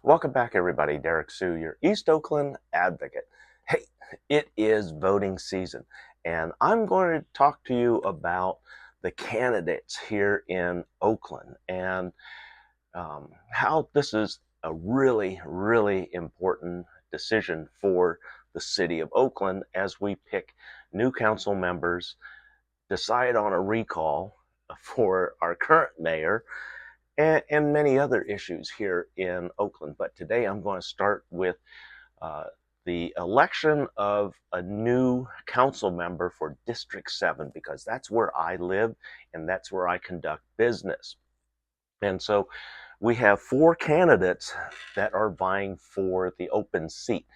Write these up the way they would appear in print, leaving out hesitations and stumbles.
Welcome back, everybody. Derrick Sue, your East Oakland advocate. Hey, it is voting season, and I'm going to talk to you about the candidates here in Oakland and how this is a really, really important decision for the city of Oakland as we pick new council members, decide on a recall for our current mayor, and many other issues here in Oakland. But today I'm going to start with uh, the election of a new council member for District 7, because that's where I live and that's where I conduct business. And so we have four candidates that are vying for the open seat,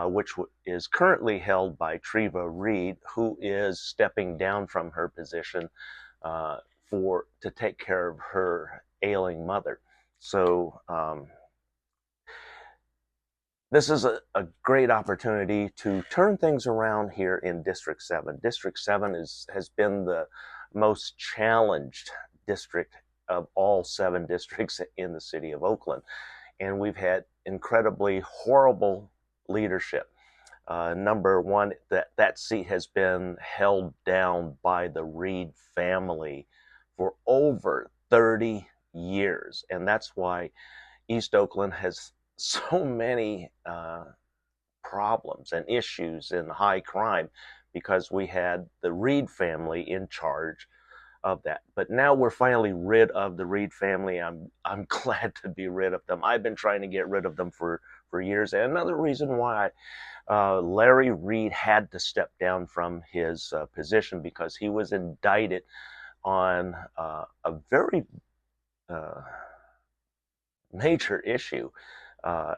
which is currently held by Treva Reid, who is stepping down from her position uh, to take care of her ailing mother. So this is a great opportunity to turn things around here in District 7. District 7 has been the most challenged district of all 7 districts in the city of Oakland. And we've had incredibly horrible leadership. Number one, that seat has been held down by the Reid family for over 30 years. And that's why East Oakland has so many problems and issues and high crime, because we had the Reid family in charge of that. But now we're finally rid of the Reid family. I'm glad to be rid of them. I've been trying to get rid of them for years. And another reason why Larry Reid had to step down from his position, because he was indicted on a very uh, major issue.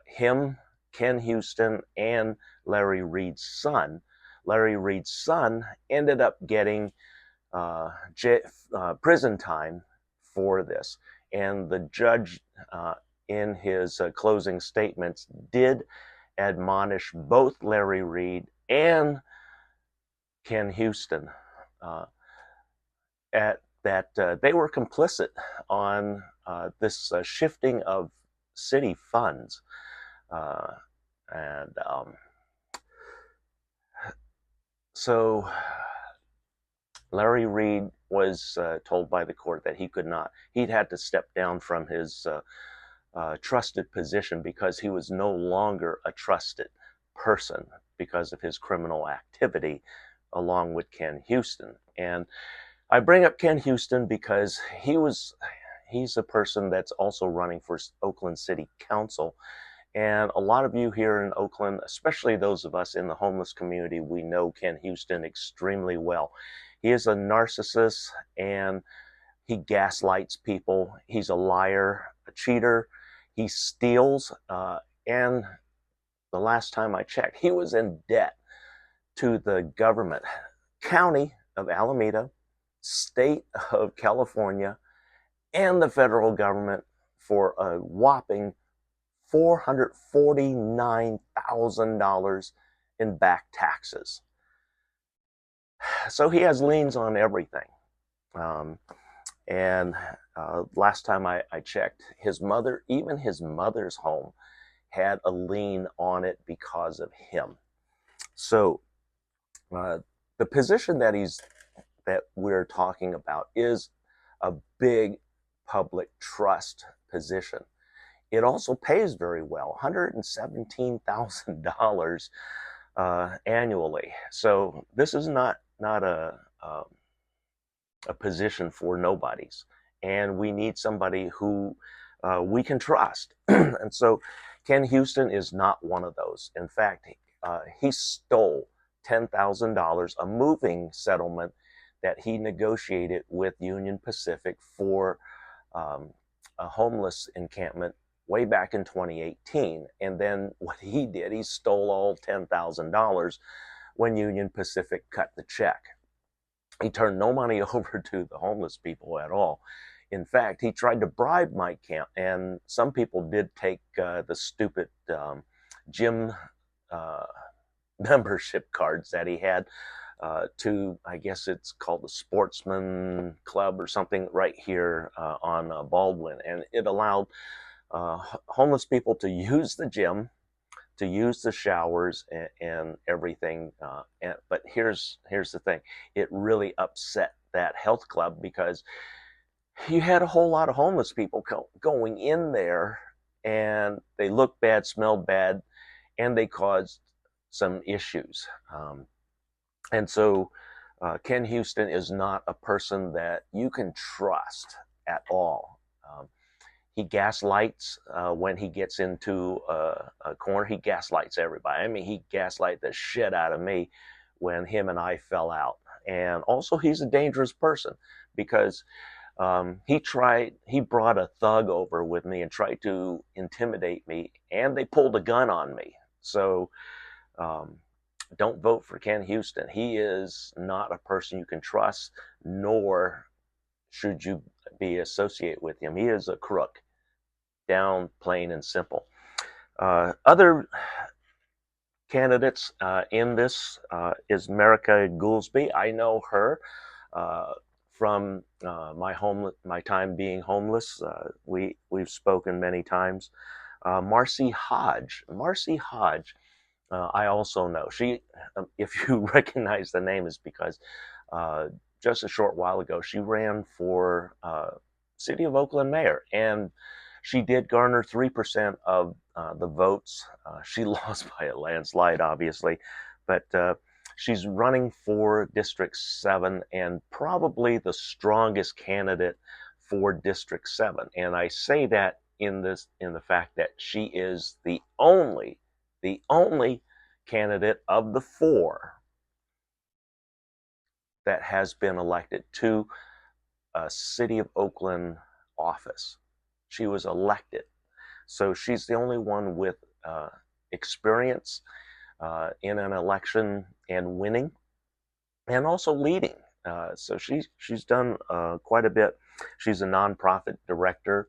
Him, Ken Houston, and Larry Reid's son. Larry Reid's son ended up getting prison time for this. And the judge, in his closing statements, did admonish both Larry Reid and Ken Houston at that they were complicit on this shifting of city funds. Uh, and so Larry Reid was told by the court that he'd had to step down from his trusted position, because he was no longer a trusted person because of his criminal activity, along with Ken Houston. And I bring up Ken Houston because he's a person that's also running for Oakland City Council. And a lot of you here in Oakland, especially those of us in the homeless community, we know Ken Houston extremely well. He is a narcissist, and he gaslights people. He's a liar, a cheater. He steals. And the last time I checked, he was in debt to the government, county of Alameda, state of California, and the federal government, for a whopping $449,000 in back taxes. So he has liens on everything. And last time I checked, even his mother's home had a lien on it because of him. So the position that we're talking about is a big public trust position. It also pays very well, $117,000 annually. So this is not a position for nobodies, and we need somebody who we can trust. And so Ken Houston is not one of those. In fact, he stole $10,000, a moving settlement that he negotiated with Union Pacific for a homeless encampment way back in 2018. And then what he did, he stole all $10,000 when Union Pacific cut the check. He turned no money over to the homeless people at all. In fact, he tried to bribe Mike Camp, and some people did take the stupid gym membership cards that he had to, I guess it's called the Sportsman Club or something, right here on Baldwin. And it allowed homeless people to use the gym, to use the showers and everything. But here's the thing: it really upset that health club because you had a whole lot of homeless people going in there, and they looked bad, smelled bad, and they caused some issues. And so Ken Houston is not a person that you can trust at all. He gaslights when he gets into a corner. He gaslights everybody. I mean, he gaslighted the shit out of me when him and I fell out. And also, he's a dangerous person because he brought a thug over with me and tried to intimidate me, and they pulled a gun on me. So um, don't vote for Ken Houston. He is not a person you can trust, nor should you be associated with him. He is a crook, down plain and simple. Other candidates in this is Merica Goolsby. I know her from my time being homeless. We've spoken many times. Marcy Hodge. I also know. She, if you recognize the name, is because just a short while ago she ran for City of Oakland mayor, and she did garner 3% of the votes. She lost by a landslide, obviously, but she's running for District 7 and probably the strongest candidate for District 7. And I say that in the fact that she is the only candidate of the 4 that has been elected to a City of Oakland office. She was elected. So she's the only one with experience in an election and winning, and also leading. So she's done quite a bit. She's a nonprofit director,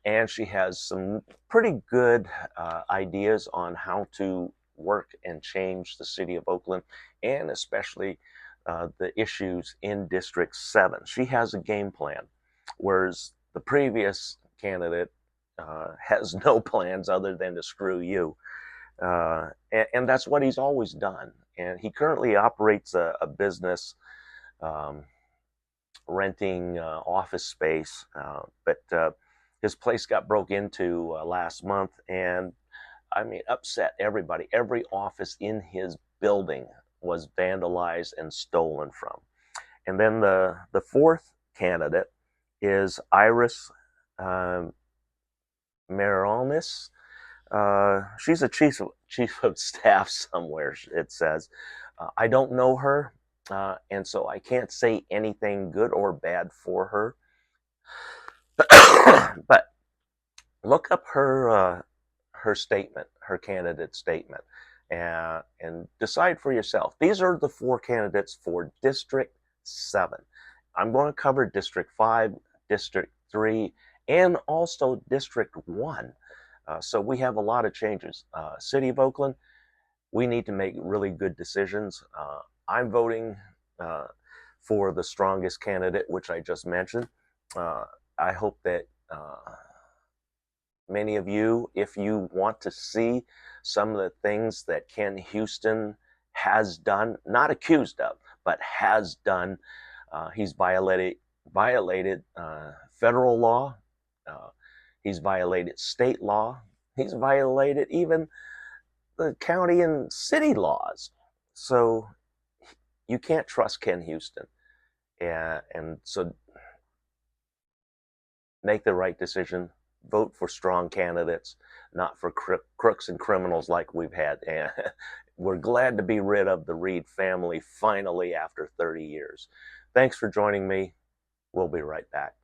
and she has some pretty good ideas on how to work and change the City of Oakland, and especially the issues in District 7. She has a game plan, whereas the previous candidate has no plans other than to screw you. And that's what he's always done. And he currently operates a business renting office space, but his place got broke into last month, and I mean, upset everybody. Every office in his building was vandalized and stolen from. And then the 4th candidate is Iris Marianis. She's a chief of staff somewhere, it says. I don't know her, and so I can't say anything good or bad for her. But look up her statement, her candidate statement, and decide for yourself. These are the 4 candidates for District 7. I'm going to cover District 5, District 3, and also District 1. So we have a lot of changes. City of Oakland, we need to make really good decisions. I'm voting for the strongest candidate, which I just mentioned. I hope that many of you, if you want to see some of the things that Ken Houston has done, not accused of, but has done, he's violated federal law. He's violated state law. He's violated even the county and city laws. So you can't trust Ken Houston. And so make the right decision. Vote for strong candidates, not for crooks and criminals like we've had. And we're glad to be rid of the Reid family finally after 30 years. Thanks for joining me. We'll be right back.